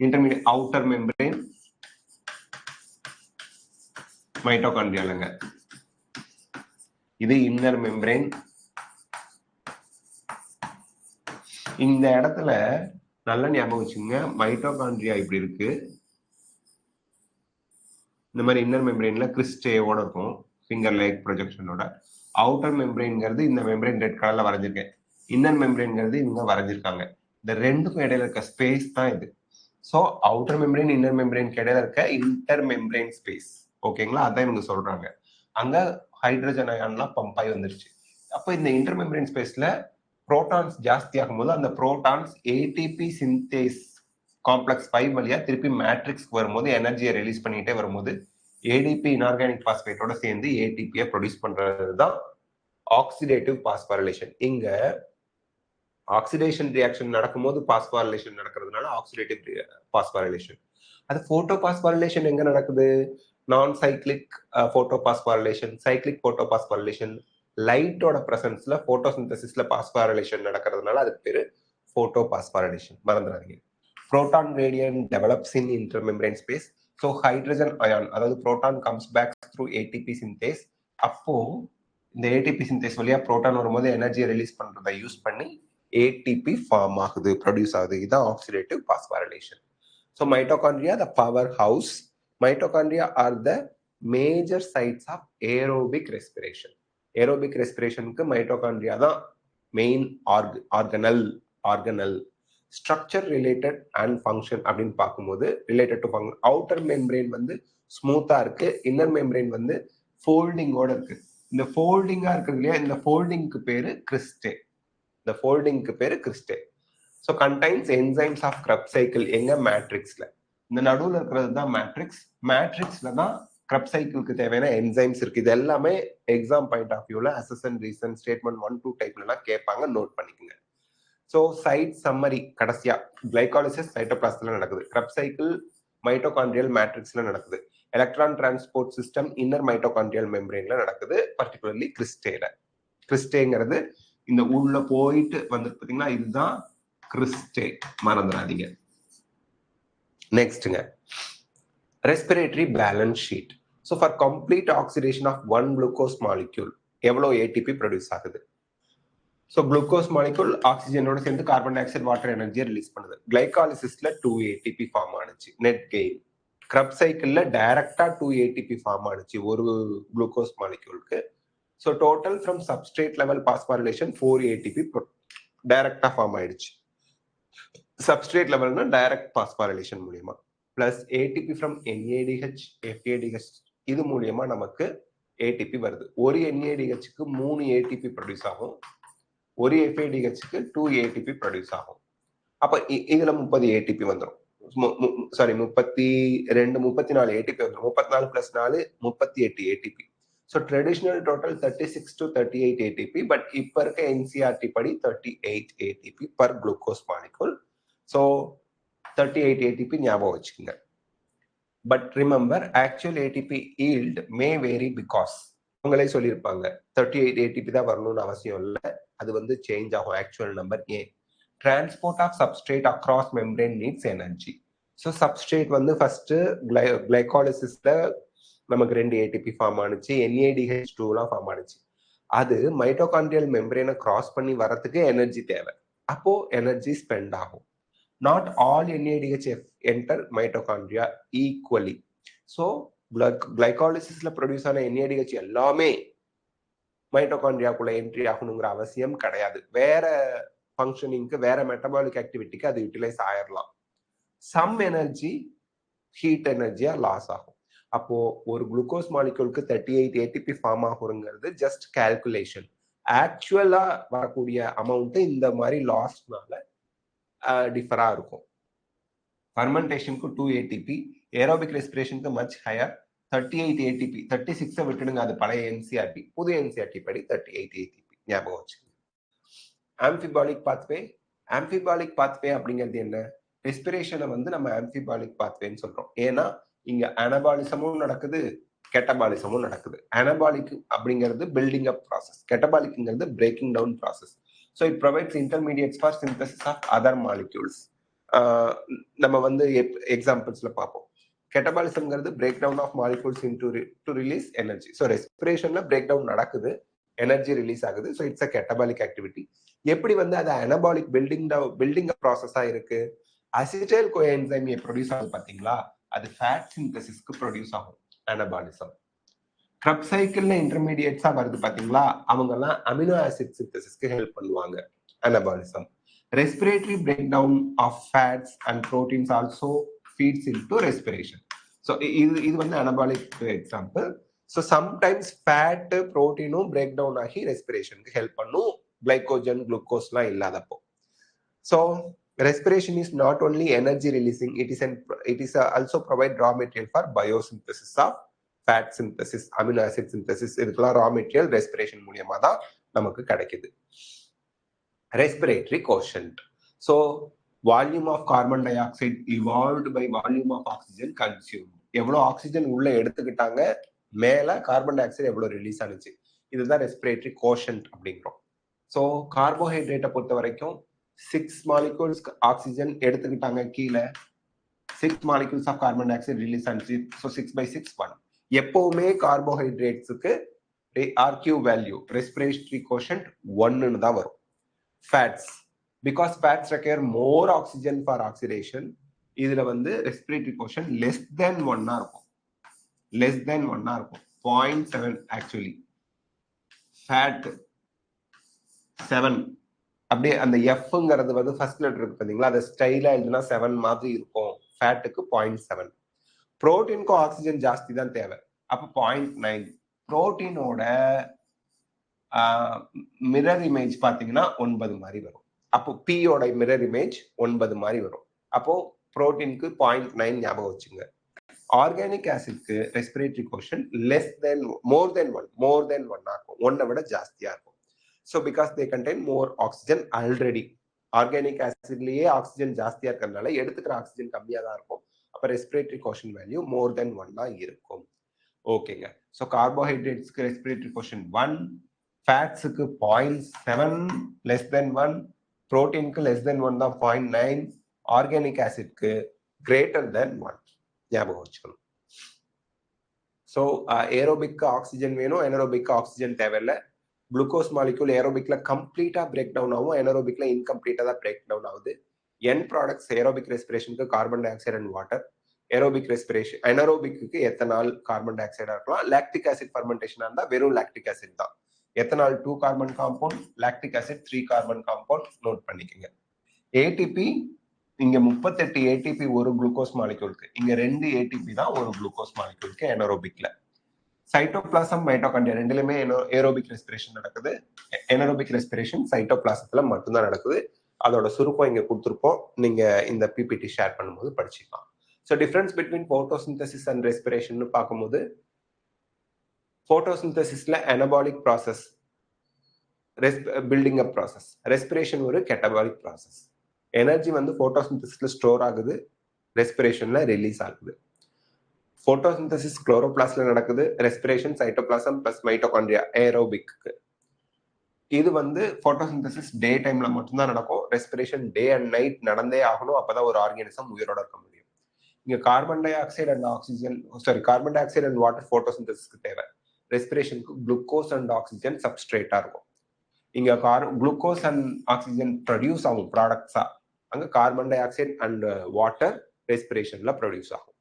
Intermediate outer membrane மைட்டோகாண்ட்ரியாலங்க. இது inner membrane. இந்த இடத்துல நல்ல ஞாபகம் வச்சுங்க, மைட்டோகாண்ட்ரியா இப்படி இருக்கு. இந்த மாதிரி இன்னர் மெம்பரேன்ல கிறிஸ்டேவோட இருக்கும், ஃபிங்கர் லைக் ப்ரொஜெக்ஷனோட. அவுட்டர் மெம்பரேன்ங்கிறது இந்த மெம்பரேன் ரெட் கலர்ல வரைஞ்சிருக்கேன். இன்னர் மெம்பரேன்ங்கிறது இவங்க வரைஞ்சிருக்காங்க. இந்த ரெண்டுக்கும் இடையில இருக்க ஸ்பேஸ் தான் இது. ஸோ அவுட்டர் மெம்பரேன் இன்னர் மெம்பரேனுக்கு இடையில இருக்க இன்டர் மெம்பரேன் ஸ்பேஸ். ஓகேங்களா? அதான் இவங்க சொல்றாங்க. அங்க ஹைட்ரஜன் அயான்லாம் பம்ப் ஆகி வந்துருச்சு. அப்போ இந்த இன்டர் மெம்பரேன் ஸ்பேஸ்ல புரோட்டான்ஸ் ஜாஸ்தி ஆகும்போது அந்த புரோட்டான்ஸ் ஏடிபி சிந்தேஸ் காம்ப்ளெக்ஸ் 5 வழியா திருப்பி மேட்ரிக்ஸ்க்கு வரும்போது எனர்ஜியை ரிலீஸ் பண்ணிட்டே வரும்போது ஏடிபி இன்ஆர்கானிக் பாஸ்பேட்டோட சேர்ந்து ஏடிபியை ப்ரொடியூஸ் பண்றது தான் ஆக்சிடேட்டிவ் பாஸ்போரிலேஷன். இங்க ஆக்சிடேஷன் ரியாக்ஷன் நடக்கும்போது பாஸ்போரிலேஷன் நடக்கிறதுனால ஆக்சிடேட்டிவ் பாஸ்போரிலேஷன். அது போட்டோ பாஸ்போரிலேஷன் எங்க நடக்குது? Non cyclic photo phosphorylation, cyclic photo phosphorylation. லைட்டோட பிரசன்ஸ்ல போட்டோசிந்தசிஸ்ல பாஸ்போரிலேஷன் நடக்கிறதுனால அதுக்கு பேரு போட்டோ பாஸ்போரிலேஷன். மறந்துடாதீங்க. Proton gradient develops in intermembrane space. So hydrogen ion, அதாவது proton comes back through ATP synthase. அப்போ இந்த ஏடிபி சிந்தேஸ் வழியா புரோட்டான் வரும்போது எனர்ஜியை ரிலீஸ் பண்றதை யூஸ் பண்ணி ஏடிபி ஃபார்ம் ஆகுது, ப்ரொடியூஸ் ஆகுது. இதுதான் oxidative phosphorylation. So mitochondria the power house. Mitochondria are the major sites of aerobic respiration. Aerobic ரெஸ்பிரேஷனுக்கு மைட்டோகாண்ட்ரியா தான் main organelle. Structure related and function அப்படின்னு பார்க்கும்போது related to function. Outer membrane வந்து ஸ்மூத்தா இருக்கு, இன்னர் மெம்பரேன் வந்து ஃபோல்டிங்கோட இருக்கு. இந்த ஃபோல்டிங்கா இருக்கிறது இல்லையா, இந்த ஃபோல்டிங்க்கு பேரு கிறிஸ்டே. இந்த ஃபோல்டிங்க்கு பேரு cristae. So contains enzymes of Krebs cycle. எங்க? மேட்ரிக்ஸ்ல. இந்த நடுவில் இருக்கிறது தான் மேட்ரிக்ஸ். மேட்ரிக்ஸ்ல தான் கிரப் சைக்கிளுக்கு தேவையான என்சைம்ஸ் இருக்கு. இது எல்லாமே எக்ஸாம் பாயிண்ட் ஆஃப் வியூல அசஸ் அண்ட் ரீசன் ஸ்டேட்மெண்ட் 1 2 டைப்ல எல்லாம் கேட்பாங்க, நோட் பண்ணிக்கோங்க. ஸோ சைட் சம்மரி கடைசியா கிளைகாலிசிஸ் சைட்டோபிளாஸ்ட்ல நடக்குது. கிரப் சைக்கிள் மைட்டோகாண்ட்ரியல் மேட்ரிக்ஸ்ல நடக்குது. Electron transport system inner mitochondrial மெம்பரேன்ல நடக்குது, பர்டிகுலர்லி கிறிஸ்டேல. கிறிஸ்டேங்கிறது இந்த உள்ள போயிட்டு வந்து பாத்தீங்கன்னா இதுதான் கிறிஸ்டே, மறந்துடாதீங்க. நெக்ஸ்ட்ங்க, respiratory balance sheet. So for complete oxidation of one glucose molecule எவ்வளோ ஏடிபி ப்ரொடியூஸ் ஆகுது? ஸோ குளுக்கோஸ் மாலிகுல் ஆக்சிஜனோட சேர்ந்து கார்பன் டை ஆக்சைடு வாட்டர் எனர்ஜியை ரிலீஸ் பண்ணுது. கிளைகாலிசிஸ்ல 2 ATP ஃபார்ம் ஆனிச்சு, நெட் கெயின். கிரப் சைக்கிள்ல டைரக்டா 2 ATP ஃபார்ம் ஆனிச்சு ஒரு குளுக்கோஸ் மாலிகுலுக்கு. So total from substrate level phosphorylation 4 ATP டைரக்டா ஃபார்ம் ஆயிடுச்சு. சப்ஸ்ட்ரேட் லெவல்னா டைரக்ட் பாஸ்பாரிலேஷன் மூலியமா. Plus ATP from NADH, FADH இது மூலியமா நமக்கு ATP வருது. ஒரு NADHக்கு 3 ATP ப்ரொடியூஸ் ஆகும், ஒரு FADHக்கு 2 ATP ப்ரொடியூஸ் ஆகும். அப்ப இதுல 30 ATP வந்துடும். சாரி 32 34 ATP வந்துடும். 34 plus 4 38 ATP. So traditional total 36 to 38 ATP. But இப்ப இருக்க NCERT படி 38 ATP per glucose molecule. So 38 ATP ஞாபகம் வச்சுக்கோங்க. But remember actual ATP yield may vary because அவங்களே சொல்லியிருப்பாங்க 38 ATP தான் வரணும்னு அவசியம் இல்லை, அது வந்து சேஞ்ச் ஆகும் ஆக்சுவல் நம்பர். ஏன்? Transport of substrate across membrane needs energy. So substrate வந்து ஃபர்ஸ்ட் கிளைகாலிசிஸ்ல நமக்கு 2 ATP ஃபார்ம் ஆனிச்சு, NADH2லாம் ஃபார்ம் ஆனிச்சு. அது மைட்டோகாண்ட்ரியல் மெம்பரேனை கிராஸ் பண்ணி வரதுக்கு எனர்ஜி தேவை, அப்போ எனர்ஜி ஸ்பெண்ட் ஆகும். Not all NADH enter mitochondria equally. So கிளைகாலிசிஸ்ல ப்ரொடியூஸ் ஆன NADH எல்லாமே மைட்டோகாண்ட்ரியாக்குள்ள என்ட்ரி ஆகணுங்கிற அவசியம் கிடையாது. வேற ஃபங்க்ஷனிங்க்கு, வேற மெட்டபாலிக் ஆக்டிவிட்டிக்கு அது யூட்டிலைஸ் ஆயிடலாம். சம் எனர்ஜி ஹீட் எனர்ஜியா லாஸ் ஆகும். அப்போ ஒரு குளுக்கோஸ் மாலிகுலுக்கு 38 ATP ஃபார்ம் ஆகுங்கிறது ஜஸ்ட் கால்குலேஷன். ஆக்சுவலா வரக்கூடிய அமௌண்ட் இந்த மாதிரி லாஸ்னால டிஃபரா இருக்கும். ஃபர்மெண்டேஷனுக்கு 2 ATP, ஏரோபிக் ரெஸ்பிரேஷனுக்கு மச் ஹையர் 38 ATP. 36 விட்டுடுங்க, அது பழைய NCERT. புது NCERT படி 38 ATP ஞாபகம் வச்சுக்கோங்க. ஆம்பிபாலிக் பாத்வே. ஆம்பிபாலிக் பாத்வே அப்படிங்கிறது என்ன? ரெஸ்பிரேஷனை வந்து நம்ம ஆம்பிபாலிக் பாத்வேன்னு சொல்றோம். ஏன்னா இங்க அனபாலிசமும் நடக்குது, கெட்டபாலிசமும் நடக்குது. அனபாலிக் அப்படிங்கிறது பில்டிங் அப் ப்ராசஸ், கெட்டபாலிக்ங்கிறது breaking down process. So it provides intermediates for synthesis of other molecules. நம்ம வந்து எக்ஸாம்பிள்ஸ்ல பார்ப்போம். கெட்டபாலிசம்ங்கிறது break down of molecules to release energy. So ரெஸ்பிரேஷன்ல பிரேக் டவுன் நடக்குது, எனர்ஜி ரிலீஸ் ஆகுது. So it's a catabolic activity. எப்படி வந்து அது அனபாலிக் பில்டிங் ப்ராசஸா இருக்கு? அசிடைல் கோஎன்சைம் ப்ரொடியூஸ் ஆகுது பாத்தீங்களா, அது ஃபேட் சிந்தசிஸ்க்கு ப்ரொடியூஸ் ஆகும் அனபாலிசம். கிரப் சைக்கிள்ல இன்டர்மீடியட்ஸா வருது பாத்தீங்களா, அவங்க எல்லாம் அமினோ ஆசிட் சிந்தசிஸ்க்கு ஹெல்ப் பண்ணுவாங்க, anabolism. Respiratory breakdown of fats and proteins also feeds into respiration. So இது வந்து anabolic example. So sometimes fat proteinum breakdown ஆகி respiration க்கு help பண்ணும், glycogen glucoseலாம் இல்லாதப்போ. So respiration is not only energy releasing, it is also provide raw material for biosynthesis of fat synthesis, amino acid synthesis. இதுக்கெல்லாம் raw material respiration மூலியமா தான் நமக்கு கிடைக்குது. Respiratory quotient. So volume of carbon dioxide evolved by volume of oxygen consumed. எவ்வளவு oxygen உள்ள எடுத்துக்கிட்டாங்க, மேல carbon dioxide எவ்வளவு ரிலீஸ் ஆனிச்சு, இதுதான் ரெஸ்பிரேட்டரி கோஷன்ட் அப்படிங்கிறோம். ஸோ கார்போஹைட்ரேட்டை பொறுத்த வரைக்கும் 6 மாலிகூல்ஸ் ஆக்சிஜன் எடுத்துக்கிட்டாங்க, கீழே 6 molecules of carbon dioxide release ஆனிச்சு. ஸோ 6/6 1. எப்பவுமே கார்போஹைட்ரேட்ஸுக்கு RQ வேல்யூ ரெஸ்பிரேட்டரி கோஷன்ட் 1ன்னு தான் வரும். Fats, because fats require more oxygen for oxidation, இதுல வந்து respiratory quotient less than 1 இருக்கும், less than 1 இருக்கும், 0.7 actually. fat 7, அப்படியே அந்த Fங்கிறது வந்து ஃபர்ஸ்ட் லெட்டர் இருக்கு பாத்தீங்களா, அது ஸ்டைலா எழுதுனா 7 மாதிரி இருக்கும். ஃபேட்டுக்கு 0.7. புரோட்டீனுக்கும் ஆக்சிஜன் ஜாஸ்தி தான் தேவை, அப்ப 0.9. புரோட்டீனோட மிரர் இமேஜ் பாத்தீங்கன்னா 9 மாதிரி வரும். அப்போ பியோட மிரர் இமேஜ் 9 மாதிரி வரும். அப்போ புரோட்டீனுக்கு 0.9 ஞாபகம் வச்சுங்க. ஆர்கானிக் ஆசிட்க்கு respiratory quotient less than more than 1 இருக்கும், 1 விட ஜாஸ்தியா இருக்கும். So because they contain more oxygen already. Organic ஆசிட்லயே ஆக்சிஜன் ஜாஸ்தியா இருக்கிறதுனால எடுத்துக்கிற ஆக்சிஜன் கம்மியா தான் இருக்கும். அப்ப ரெஸ்பிரேட்டரி கோஷன் வேல்யூ மோர் தென் 1 தான் இருக்கும். ஓகேங்க. ஸோ கார்போஹைட்ரேட்ஸ்க்கு ரெஸ்பிரேட்டரி கோஷன் 1, ஃபேட்ஸுக்கு 0.7 லெஸ் தென் 1, புரோட்டீனுக்கு லெஸ் தென் 1 தான் 0.9, ஆர்கானிக் ஆசிட்க்கு கிரேட்டர் தென் 1 ஞாபகம் வச்சுக்கணும். ஸோ ஏரோபிக்கு ஆக்சிஜன் வேணும், எனரோபிக்கு ஆக்சிஜன் தேவையில்லை. குளுக்கோஸ் மாலிக்யூல் ஏரோபிக்ல கம்ப்ளீட்டா பிரேக் டவுன் ஆகும், எனரோபிக்ல இன்கம்ப்ளீட்டா தான் பிரேக் டவுன் ஆகுது. என் ப்ராடக்ட்ஸ் ஏரோபிக் ரெஸ்பிரேஷனுக்கு carbon dioxide and water, aerobic respiration எனரோபிக்கு எத்தனால் கார்பன் டை ஆக்சைடா இருக்கலாம். லாக்டிக் ஆசிட் ஃபர்மெண்டேஷனா இருந்தா வெறும் லாக்டிக் ஆசிட் தான். Ethanol 2 carbon compound, lactic acid 3 carbon compound note பண்ணிக்கோங்க. ஏடிபி இங்க 38 ஏடிபி ஒரு குளுக்கோஸ் மாலிக்யூலுக்கு, இங்க 2 ஏடிபி தான் ஒரு குளுக்கோஸ் மாலிக்யூலுக்கு எனரோபிக்ல. சைட்டோபிளாசம் மைட்டோகாண்ட்ரியா ரெண்டுலயுமே ஏரோபிக் ரெஸ்பிரேஷன் நடக்குது. எனரோபிக் ரெஸ்பிரேஷன் சைட்டோபிளாசத்துல மட்டும்தான் நடக்குது. அதோட சுருக்கம் இங்க கொடுத்துருப்போம், நீங்க இந்த பிபிடி ஷேர் பண்ணும்போது படிச்சுக்கலாம். So difference between photosynthesis and respiration பார்க்கும்போது, போட்டோசிந்தசிஸ்ல anabolic process, building up process. Respiration ஒரு கெட்டபாலிக் ப்ராசஸ். எனர்ஜி வந்து போட்டோசிந்தசிஸ்ல ஸ்டோர் ஆகுது, ரெஸ்பிரேஷன்ல ரிலீஸ் ஆகுது. போட்டோசிந்தசிஸ் குளோரோபிளாஸ்ட்ல நடக்குது, ரெஸ்பிரேஷன் சைட்டோபிளாசம் பிளஸ் மைட்டோகாண்ட்ரியா ஏரோபிக்கு. இது வந்து போட்டோசிந்தசிஸ் டே டைம்ல மட்டும்தான் நடக்கும், ரெஸ்பிரேஷன் டே அண்ட் நைட் நடந்தே ஆகணும், அப்பதான் ஒரு ஆர்கானிசம் உயிரோட இருக்க முடியும். இங்க carbon dioxide and oxygen, sorry carbon dioxide and water போட்டோசிந்தசிஸ்க்கு தேவை. ரெஸ்பிரேஷனுக்கு குளுக்கோஸ் அண்ட் ஆக்சிஜன் சப்ஸ்ட்ரேட்டா இருக்கும். இங்க குளுக்கோஸ் அண்ட் ஆக்சிஜன் ப்ரொடியூஸ் ஆகும் ப்ராடக்ட்ஸா, அங்க carbon dioxide and water ரெஸ்பிரேஷன்ல ப்ரொடியூஸ் ஆகும்.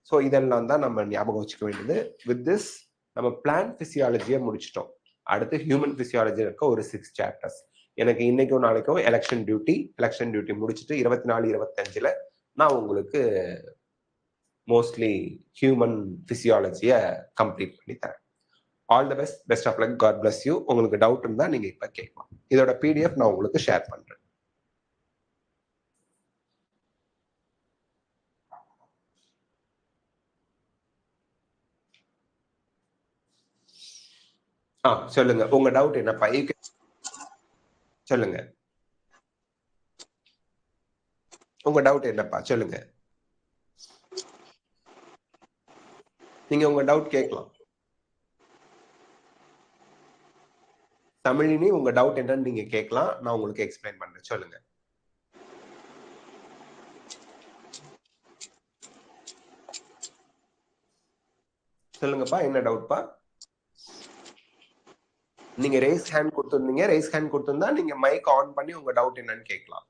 ஸோ இதெல்லாம் தான் நம்ம ஞாபகம் வச்சுக்க வேண்டியது. வித் திஸ் நம்ம பிளான்ட் பிசியாலஜியை முடிச்சிட்டோம். அடுத்து ஹியூமன் பிசியாலஜி இருக்க ஒரு 6 சாப்டர்ஸ். எனக்கு இன்னைக்கும் நாளைக்கும் எலெக்ஷன் டியூட்டி முடிச்சுட்டு 24, 25ல நான் உங்களுக்கு மோஸ்ட்லி ஹியூமன் பிசியாலஜியை கம்ப்ளீட் பண்ணி தரேன். All the best, best of luck, God bless you. உங்களுக்கு டவுட் இருந்தா நீங்க இப்ப கேட்கலாம். இதோட பிடிஎஃப் நான் உங்களுக்கு ஷேர் பண்றேன். சொல்லுங்க, உங்க டவுட் என்னப்பா? சொல்லுங்க, உங்க டவுட் என்னப்பா? சொல்லுங்க, நீங்க உங்க டவுட் கேட்கலாம். தமிழினி, உங்க டவுட் என்னன்னு நீங்க கேட்கலாம், நான் உங்களுக்கு எக்ஸ்பிளைன் பண்றேன். சொல்லுங்க. சொல்லுங்கப்பா, என்ன டவுட்பா? நீங்க ரேஸ் ஹேண்ட் கொடுத்துருந்தீங்க, ரேஸ் ஹேண்ட் கொடுத்திருந்தா நீங்க மைக் ஆன் பண்ணி உங்க டவுட் என்னன்னு கேட்கலாம்.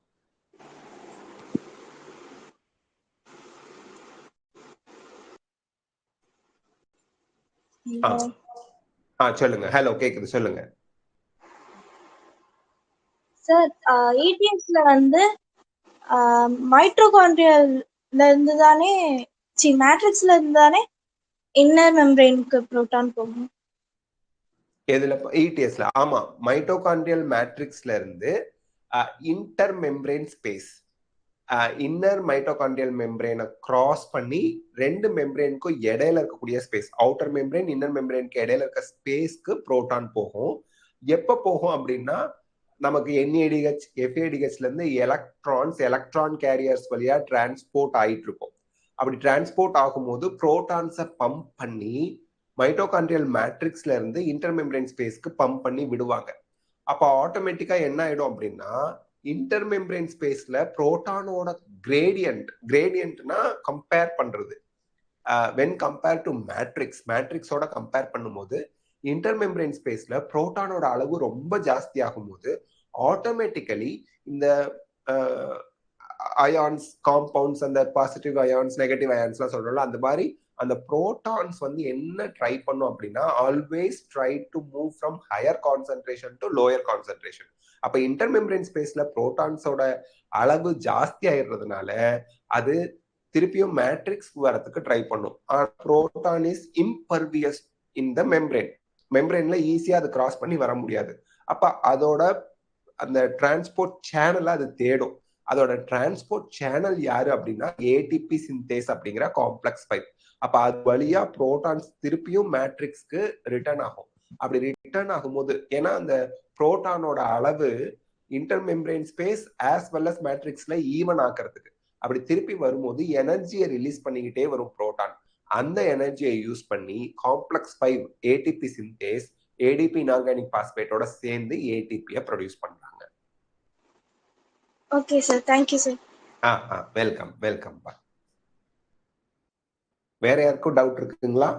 சொல்லுங்க. ஹலோ, கேக்குது, சொல்லுங்க. சார், ETSல வந்து மைட்டோகாண்ட்ரியால இருந்து தானே, மேட்ரிக்ஸ்ல இருந்து தானே இன்னர் மெம்பரேனுக்கு புரோட்டான் போகும். எதுல? ETSல. ஆமா, மைட்டோகாண்ட்ரியல் மேட்ரிக்ஸ்ல இருந்து intermembrane space, inner mitochondrial மெம்பரேனை கிராஸ் பண்ணி 2 மெம்பரேனுக்கும் இடையில இருக்கக்கூடிய ஸ்பேஸ், அவுட்டர் மெம்பரேன் இன்னர் மெம்பரேனுக்கு இடையில இருக்க ஸ்பேஸ்க்கு புரோட்டான் போகும். எப்ப போகும் அப்படின்னா, நமக்கு NADH FADHல இருந்து எலக்ட்ரான் கேரியர்ஸ் வழியா டிரான்ஸ்போர்ட் ஆயிட்டு இருக்கும். அப்படி டிரான்ஸ்போர்ட் ஆகும்போது புரோட்டான்ஸை பம்ப் பண்ணி மைட்டோகாண்ட்ரியல் மேட்ரிக்ஸ்ல இருந்து இன்டர் மெம்பரேன் ஸ்பேஸ்க்கு பம்ப் பண்ணி விடுவாங்க. அப்ப ஆட்டோமேட்டிக்கா என்ன ஆயிடும் அப்படின்னா, இன்டர் மெம்பரேன் ஸ்பேஸ்ல புரோட்டானோட கிரேடியன்ட்னா கம்பேர் பண்றது, வென் கம்பேர் டு மேட்ரிக்ஸோட கம்பேர் பண்ணும்போது இன்டர் மெம்பரேன் ஸ்பேஸ்ல புரோட்டானோட அளவு ரொம்ப ஜாஸ்தி ஆகும்போது ஆட்டோமேட்டிக்கலி இந்த அயான்ஸ், காம்பவுண்ட்ஸ், அந்த பாசிட்டிவ் அயான்ஸ், நெகட்டிவ் அயான்ஸ்லாம் சொல்றோம்ல, அந்த மாதிரி அந்த புரோட்டான்ஸ் வந்து என்ன ட்ரை பண்ணும் அப்படின்னா, always try to move from higher concentration to lower concentration. அப்ப இன்டர் மெம்பரேன் ஸ்பேஸ்ல புரோட்டான்ஸோட அளவு ஜாஸ்தி ஆயிடுறதுனால அது திருப்பியும் மேட்ரிக்ஸ் வரதுக்கு ட்ரை பண்ணும். புரோட்டான் இஸ் இம்பர்வியஸ் இன் த மெம்பரேன்ல ஈஸியா அது கிராஸ் பண்ணி வர முடியாது. அப்ப அதோட அந்த டிரான்ஸ்போர்ட் சேனல் அது தேடும். அதோட டிரான்ஸ்போர்ட் சேனல் யாரு அப்படின்னா ஏடிபி சிந்தேஸ் அப்படிங்கிற காம்ப்ளெக்ஸ் பைப். அப்ப அது வழியா புரோட்டான்ஸ் திருப்பியும் மேட்ரிக்ஸ்க்கு ரிட்டர்ன் ஆகும். அப்படி ரிட்டர்ன் ஆகும்போது, ஏன்னா அந்த புரோட்டானோட அளவு intermembrane space as well as மேட்ரிக்ஸ்ல ஈவன் ஆக்கிறதுக்கு. அப்படி திருப்பி வரும்போது எனர்ஜியை ரிலீஸ் பண்ணிக்கிட்டே வரும் புரோட்டான். அந்த எனர்ஜியை யூஸ் பண்ணி complex 5 ATP synthase ATP inorganic பாஸ்பேட்டோட சேர்ந்து ஏடிபியை ப்ரொடியூஸ் பண்றாங்க. Okay sir, thank you sir. Welcome welcome. வேற யாருக்கும் டவுட் இருக்குங்களா?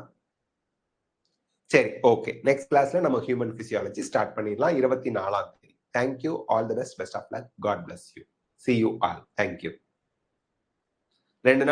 சரி, ஓகே. நெக்ஸ்ட் கிளாஸ்ல நம்ம ஹியூமன் பிசியாலஜி ஸ்டார்ட் பண்ணிடலாம். 24ஆம் தேதி. Thank you. All the best. Best of luck. God bless you. See you all. Thank you. 2 நாள்